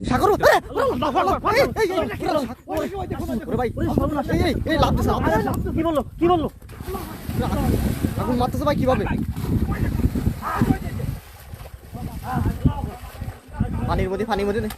সাগর কি বললো আগুন মারতেছে ভাই কিভাবে? পানির মধ্যে নেই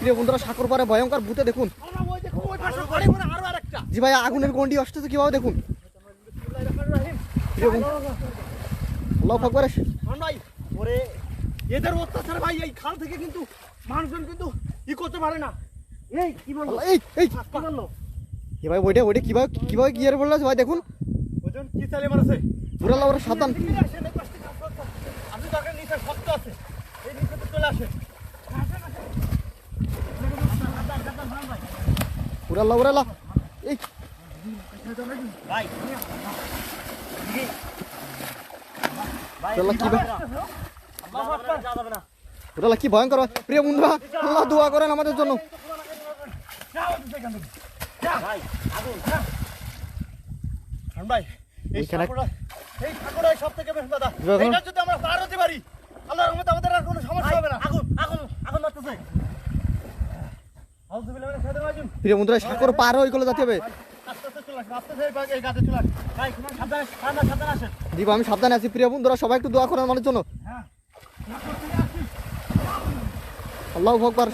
প্রিয় বন্ধুরা, সাগর পারে ভয়ঙ্কর ভূতে দেখুন। জি ভাই, আগুনের গন্ডি আসতেছে কিভাবে দেখুন। এদের অত্যাচার ভাই, এই খাল থেকে কিন্তু মানুষজন কিন্তু ই করতে পারে না। এই কি বললো কি ভাই ওইটা কিভাবে গিয়ে বললো ভাই দেখুন। ওজন কি চালে মারছে পুরা ওরা সাবধান। আপনি দরকার নিচে শক্ত আছে, এই নিচে চলে আসে পুরা এই ভাই কি ভয়ঙ্কর প্রিয় বন্ধুরা, আল্লাহ দোয়া করেন আমাদের জন্য। ভাই এই ঠাকুরাই সব থেকে বেশ বাধা। এটা যদি আমরা পার হতে পারি, আল্লাহর রহমতে আমাদের আর কোনো সমস্যা হবে না। আগুন মারতেছে। প্রিয় বন্ধুরা, সাগর পার হয়ে গেলে যেতে হবে। দিব আমি সাবধানে আছি। প্রিয় বন্ধুরা, সবাই একটু দোয়া করেন আমাদের জন্য। আল্লাহু আকবার।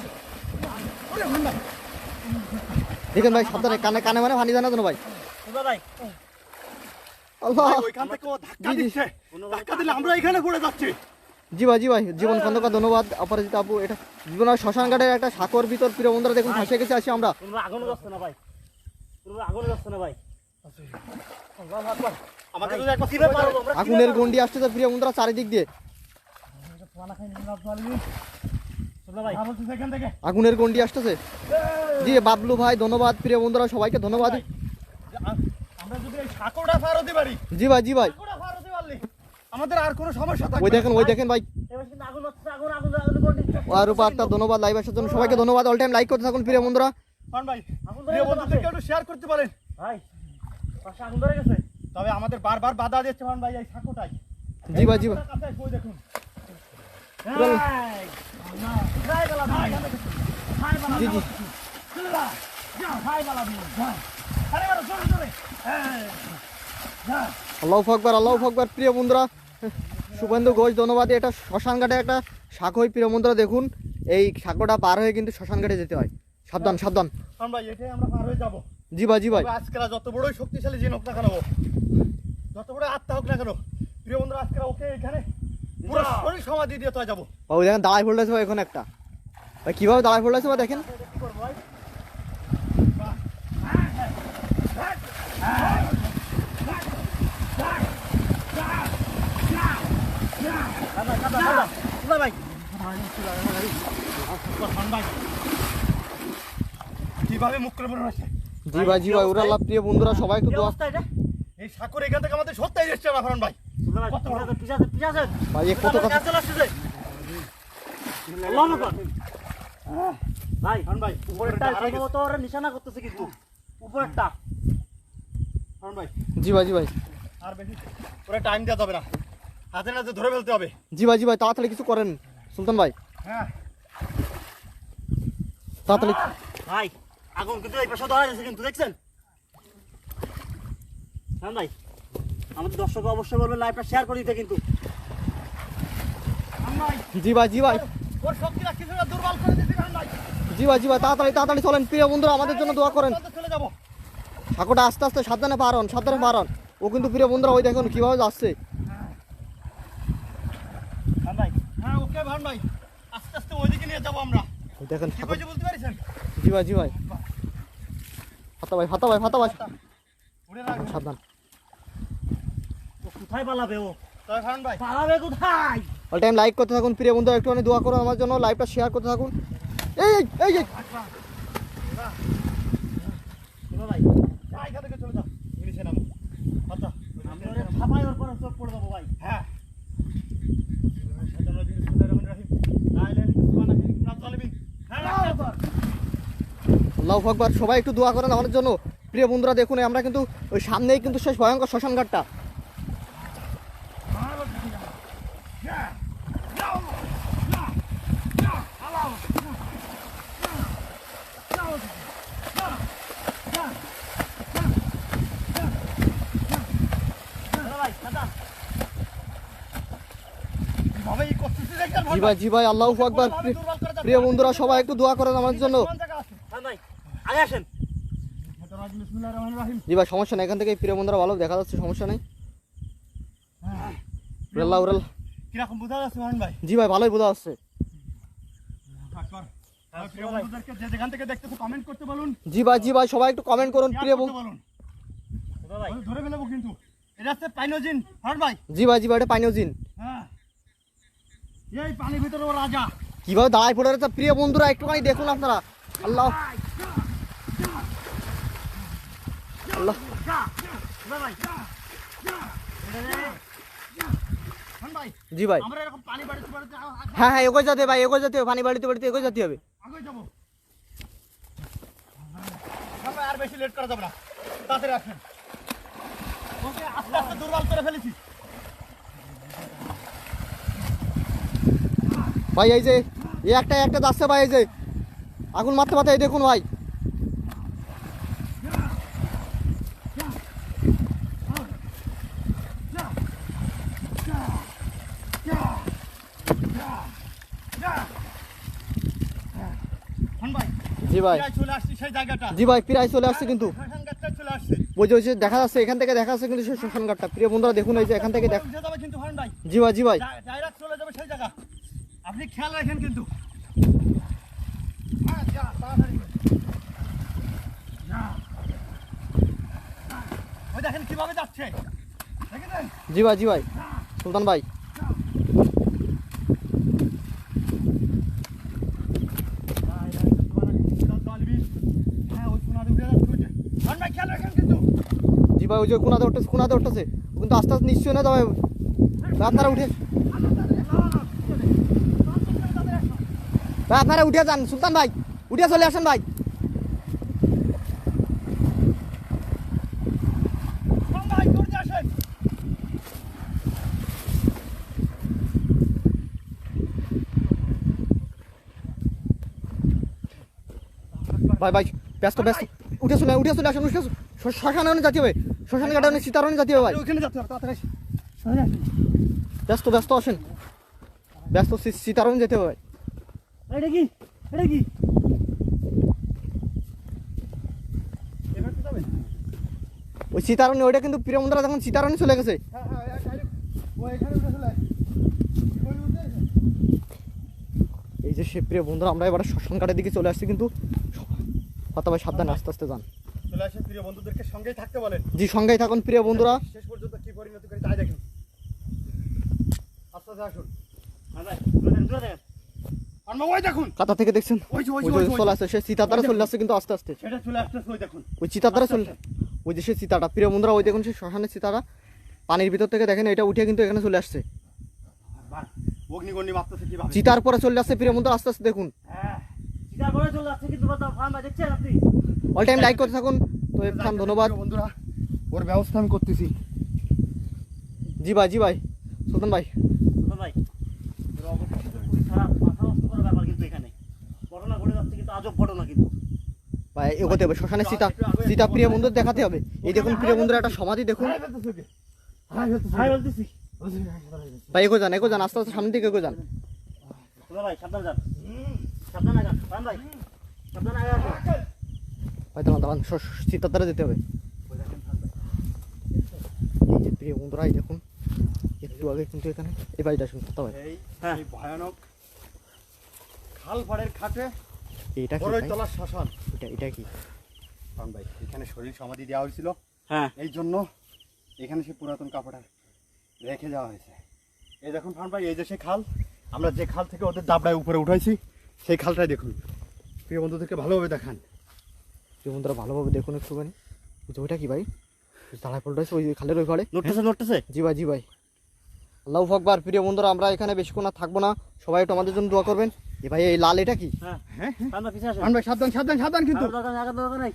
দেখেন ভাই, সাবধানে, কানে মানে পানি জানা যেন ভাই। আল্লাহ, আমরা এখানে পড়ে যাচ্ছি। জি ভাই জীবন খন্দকার ধন্যবাদ। অপরাজিতা আপু, এটা জীবনের শ্মশান ঘাটের একটা সাঁকর ভিতর প্রিয় বন্ধুরা দেখুন ফাঁসে গেছে আছি আমরা। আগুনের গন্ডি আসতেছে প্রিয় বন্ধুরা চারিদিক দিয়ে। আগুনের গন্ডি আসতেছে। জি বাবলু ভাই ধন্যবাদ। প্রিয় বন্ধুরা সবাইকে ধন্যবাদ। আমরা যদি এই সাঁকোটা পার হতে পারি, জি ভাই আমাদের আর কোনো সমস্যা থাকবে না। ওই দেখেন ভাই, আর উপরটা ধন্যবাদ লাইভ আসার জন্য সবাইকে ধন্যবাদ। অল টাইম লাইক করতে থাকুন প্রিয় বন্ধুরা। ভাই প্রিয় বন্ধুদেরকে একটু শেয়ার করতে পারেন ভাই। পাশে আগুন ধরে গেছে, তবে আমাদের বারবার বাধা দিচ্ছে ভাই এই সাঁকোটাই। জি ভাই দেখুন আল্লাহু আকবার। প্রিয় বন্ধুরা, শুভেন্দু ঘোষ ধন্যবাদ। এটা শ্মশান ঘাটে একটা সাঁকোই প্রিয় বন্ধুরা দেখুন। এই সাঁকোটা পার হয়ে কিন্তু শ্মশান ঘাটে যেতে হয়। সাবধান ভাই, এটাই আমরা পার হয়ে যাবো। জি ভাই আজকে যত বড়ই শক্তিশালী জিন হোক না কেন, যত বড় আত্মা হোক না কেন, প্রিয় বন্ধুরা আজকে ওকে এখানে পুরো শরীর সমাধি দিয়ে তো যাবো। ওই দেখেন দাঁড়ায় পড়লেছে ভাই এখন একটা ভাই, কিভাবে দাঁড়ায় পড়লেছে ভাই দেখেন। কিভাবে মুখ করে বলে জি ভাই ওরা আল্লাহ। প্রিয় বন্ধুরা সবাই একটু দোয়া। এই সাঁকোর এখান থেকে আমাদের সত্যি এসছে না ভাই। ভাই কত কথা ভাই উপরেরটা সম্ভবত ওরা নিশানা করতেছে, কিন্তু উপরেরটা ভাই। জি ভাই আর বেশি ওরা টাইম দেওয়া যাবে না, হাতে নাতে ধরে ফেলতে হবে। জি ভাই তাড়াতাড়ি কিছু করেন সুলতান ভাই। হ্যাঁ তাড়াতাড়ি ভাই, আগুন কিন্তু এই পাশে ধরা যাচ্ছে কিন্তু দেখছেন। হ্যাঁ ভাই, আমাদের দর্শক অবশ্যই বলবেন লাইভটা শেয়ার করে দিতে কিন্তু। জি ভাই ওর শক্তি রাখছে না, দুর্বল করে দিতে ভাই। জি ভাই তাড়াতাড়ি চলেন প্রিয় বন্ধুরা, আমাদের জন্য দোয়া করেন। চলে যাব সাঁকোটা আস্তে সাবধানে পারন। ও কিন্তু প্রিয় বন্ধুরা ওই দেখুন কিভাবে যাচ্ছে। ভাই হ্যাঁ ওকে ভাই, আস্তে ওইদিকে নিয়ে যাবো আমরা। ওই দেখেন কি কইছে বলতে পারিস? জি ভাই ফাতা ভাই উড়ে রাখ, সাবধান। ও কোথায় পালাবে? ও তাই ভাই পালাবে কোথায়? অল টাইম লাইক করতে থাকুন প্রিয় বন্ধুরা, একটুখানি দোয়া করুন আমার জন্য। লাইভটা শেয়ার করতে থাকুন। এই ভাই এখান থেকে চলে যাও, নিচে নামো। আচ্ছা আমি ওরে থাপাই ওর পরে চোখ পড়ে দেবো ভাই। হ্যাঁ আল্লাহু আকবার। সবাই একটু দোয়া করেন আমাদের জন্য প্রিয় বন্ধুরা। দেখুন আমরা কিন্তু ওই সামনেই কিন্তু শেষ ভয়ঙ্কর শ্মশান ঘাটটা। ভাবেই করতেছিস একবার জি ভাই জি ভাই, আল্লাহু আকবার। প্রিয় বন্ধুরা সবাই একটু দোয়া করেন আমার জন্য। ভাই আগে আসেন। বিসমিল্লাহির রহমানির রহিম। জি ভাই, সমস্যা নেই, এখান থেকে প্রিয় বন্ধুরা ভালো দেখা যাচ্ছে, সমস্যা নেই। উড়াল্লাহ উড়াল্লাহ। কিরকম বোঝা যাচ্ছে মোহন ভাই? জি ভাই, ভালোই বোঝা যাচ্ছে। প্রিয় বন্ধুদেরকে যে যেখান থেকে দেখতেছো কমেন্ট করতে বলুন। জি ভাই জি ভাই, সবাই একটু কমেন্ট করুন প্রিয় বন্ধু। বলুন ভাই, ধরে ফেলবো কিন্তু। এটা হচ্ছে পাইনোজিন মোহন ভাই। জি ভাই জি ভাই, এটা পাইনোজিন। হ্যাঁ, এই পানির ভিতরে ও রাজা। কিভাবে দাঁড়ায় পড়ে রয়েছে প্রিয় বন্ধুরা, একটুখানি দেখুন আপনারা। আল্লাহ আল্লাহ। জি ভাই, আমরা এরকম পানি বাড়িতে হ্যাঁ হ্যাঁ, এগোয় যেতে হবে ভাই, এগোয় যেতে হবে, পানি বাড়িতে বাড়িতে এগোয় যেতে হবে। আগে যাবো। আমরা আর বেশি লেট করা যাবে না, তাড়াতাড়ি আসেন। ওকে আস্তে আস্তে দুর্বল করে ফেলেছি। ভাই এই যে এই একটা যাচ্ছে ভাই, এই যে আগুন মারতে মারতে, এই দেখুন ভাই। জি ভাই চলে আসছি সেই জায়গাটা। জি ভাই, প্রায় চলে আসছে কিন্তু। শ্মশান ঘাটটা চলে আসছে। ওই যে ওই যে দেখা যাচ্ছে, এখান থেকে দেখা যাচ্ছে কিন্তু সেই শ্মশান ঘাটটা। প্রিয় বন্ধুরা দেখুন, এই যে এখান থেকে দেখ। উঠে যাবে কিন্তু ভাই। জি ভাই জি ভাই, ডাইরেক্ট চলে যাবে সেই জায়গা। আপনি খেয়াল রাখেন কিন্তু। যা তাড়াতাড়ি যা। ওই দেখেন কিভাবে যাচ্ছে, দেখেছেন? জি ভাই জি ভাই, সুলতান ভাই। জি ভাই, ওই যে কোনাতে উঠতেছে, কোনাতে উঠতেছে, ও কিন্তু আস্তে আস্তে নিশ্চয় না যাবে। আপনারা উঠে ভাই, আপনারা উঠে যান সুলতান ভাই, উঠে চলে আসেন ভাই। ভাই ভাই, ব্যস্ত ব্যস্ত, উঠে চলে আসেন, উঠে শ্মশানে জাতীয় হবে, শ্মশান ঘাটে সীতারণে জাতীয় ভাই। ওখানে যেতে হবে, তাড়াতাড়ি ব্যস্ত ব্যস্ত আসেন, ব্যস্ত, সীতারণে যেতে হবে ভাই। এটা কি, এটা কি এবার তো যাবে। ওই সীতারণে, ওইটা কিন্তু প্রিয় বন্ধুরা যখন সীতারণে চলে গেছে। হ্যাঁ হ্যাঁ, ও এখানে উঠে চলে আসে। এই যে সে প্রিয় বন্ধুরা, আমরা এবার শ্মশান ঘাটের দিকে চলে আসছি কিন্তু। কথা ভাই সাবধানে, আস্তে আস্তে যান। চলে আসেন, প্রিয় বন্ধুদেরকে সঙ্গেই থাকতে বলেন। জি, সঙ্গেই থাকুন প্রিয় বন্ধুরা। শেষ পর্যন্ত কি পরিণতি করে তাই দেখেন। আস্তে আস্তে আসুন। ওই দেখুন, কাতা থেকে দেখছেন, ওই যে, ওই যে, ওই ওই যে যে, চলে আসছে, সে চিতাতারা চলে আসছে কিন্তু আস্তে আস্তে। সেটা চলে আসতেছে, ওই দেখুন। ওই চিতাতারা চলে, ওই যে সে চিতাটা প্রিয় বন্ধুরা, ওই দেখুন সে শ্মশানের চিতাটা পানির ভিতর থেকে দেখেন, এটা উঠে কিন্তু এখানে চলে আসছে। অগ্নিগন্ডি মারতেছে কিভাবে। চিতার পরে চলে আসছে প্রিয় বন্ধুরা, আস্তে আস্তে দেখুন। হ্যাঁ, চিতার পরে চলে যাচ্ছে কিন্তু দেখছেন আপনি। অল টাইম লাইক করতে থাকুন। তো খান, ধন্যবাদ বন্ধুরা, ওর ব্যবস্থা আমি করতেছি। জি ভাই জি ভাই, সুলতান ভাই। ভাই খারাপ, মাথা নষ্ট করার ব্যাপার কিন্তু এখানে ঘটনা ঘটে যাচ্ছে, কিন্তু আজব ঘটনা কিন্তু। ভাই এগোতে হবে, শ্মশানের চিতা প্রিয় বন্ধুর দেখাতে হবে। এই দেখুন প্রিয় বন্ধুরা, একটা সমাধি দেখুন হাই বলতেছি ভাই। এগো যান আস্তে আস্তে সামনের দিকে এগো যান। ভাই, সাবধানে যান, সাবধানে যান ভাই, সাবধানে আগে আসুন। ভাই দাঁড়ান, চিতার দ্বারা যেতে হবে। এই যে প্রিয় বন্ধুরা, এই দেখুন একটু আগে কিন্তু এখানে এই বাড়িটা শুনুন কথা ভাই। এই ভয়ানক খাল পাড়ের খাটে এইটা কি বড়ই ভাই? তলার শ্মশান। এটা কি কারণ ভাই, এখানে শরীর সমাধি দেওয়া হয়েছিল, হ্যাঁ, এই জন্য এখানে সে পুরাতন কাপড়টা রেখে যাওয়া হয়েছে। এই দেখুন ফান ভাই, এই যে সে খাল, আমরা যে খাল থেকে ওদের দাবড়ায় উপরে উঠাইছি, সেই খালটাই দেখুন। প্রিয় বন্ধুদেরকে ভালোভাবে দেখান। প্রিয় বন্ধুরা ভালোভাবে দেখুন একটুখানি। ওইটা কি ভাই? দাঁড়ায় পড়েছে ওই খালের ওই ঘরে। নড়তেছে। জি ভাই। আল্লাহু আকবার। প্রিয় বন্ধুরা, আমরা এখানে বেশিক্ষণ আর থাকবো না, সবাই একটু আমাদের জন্য দোয়া করবেন। এ ভাই, এই লাল এটা কি? হ্যাঁ হ্যাঁ আমরা পিছে আসেন। ফান ভাই, সাবধান সাবধান সাবধান কিন্তু। দরকার নাই।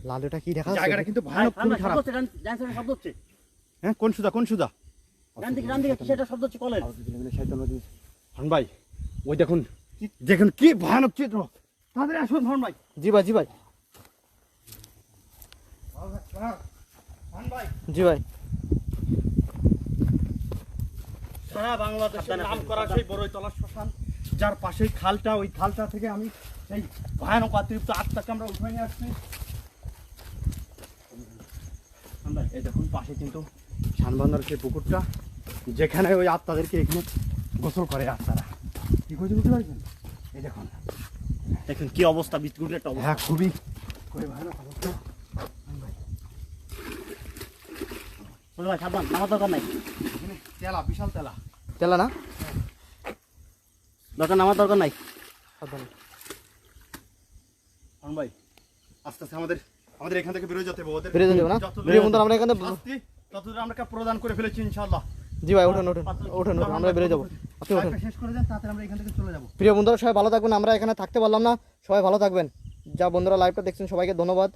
লাল এটা কি দেখা যাচ্ছে? জায়গাটা কিন্তু ভয়ানক, খুবই খারাপ। শব্দ হচ্ছে, হ্যাঁ, কোন সুজা ডান দিকে সেটা শব্দ হচ্ছে কলের। ফান ভাই, ওই দেখুন দেখুন কি ভয়ানক চিত্র। তাদের আসুন ফান ভাই। জি ভাই ফান ভাই, জি ভাই। সারা বাংলাদেশের সাবধানে নাম আসবেন, করা সাবধানে। সেই বড়ইতলা শ্মশান, যার পাশেই খালটা, ওই খালটা থেকে আমি সেই ভয়ানক অতিরিক্ত আত্মাকে আমরা উঠে নিয়ে আসছি। আমরা এই দেখুন পাশে কিন্তু শানবান্ধার সেই পুকুরটা, যেখানে ওই আত্মাদেরকে এখানে গোসল করে আত্মারা। কি করছে বুঝতে পারছেন? এই দেখুন, দেখুন কি অবস্থা, বিদ্যুৎ একটা অবস্থা। হ্যাঁ খুবই খুবই ভয়ানক অবস্থা। বলে ভাই সাবধান, নামার দরকার নাই, এখানে তেলা, বিশাল তেলা। তেলা না নামার দরকার নাই। সাবধানে। আরুন ভাই, আস্তে আস্তে আমাদের এখান থেকে বেরোয় যেতে হবে। ওদের বেরিয়ে যেতে হবে না যতদূর- প্রিয় বন্ধুরা, আমরা এখানে শাস্তি ততদূর আমরা প্রদান করে ফেলেছি ইনশাআল্লাহ। জি ভাই ওঠেন ওঠেন ওঠেন ওঠেন, আমরা বেরিয়ে যাবো, আপনি ওঠেন। লাইভটা শেষ করে দেন, তাড়াতাড়ি আমরা এখান থেকে চলে যাবো। প্রিয় বন্ধুরা সবাই ভালো থাকবেন, আমরা এখানে থাকতে পারলাম না, সবাই ভালো থাকবেন। যা বন্ধুরা লাইভটা দেখছেন সবাইকে ধন্যবাদ।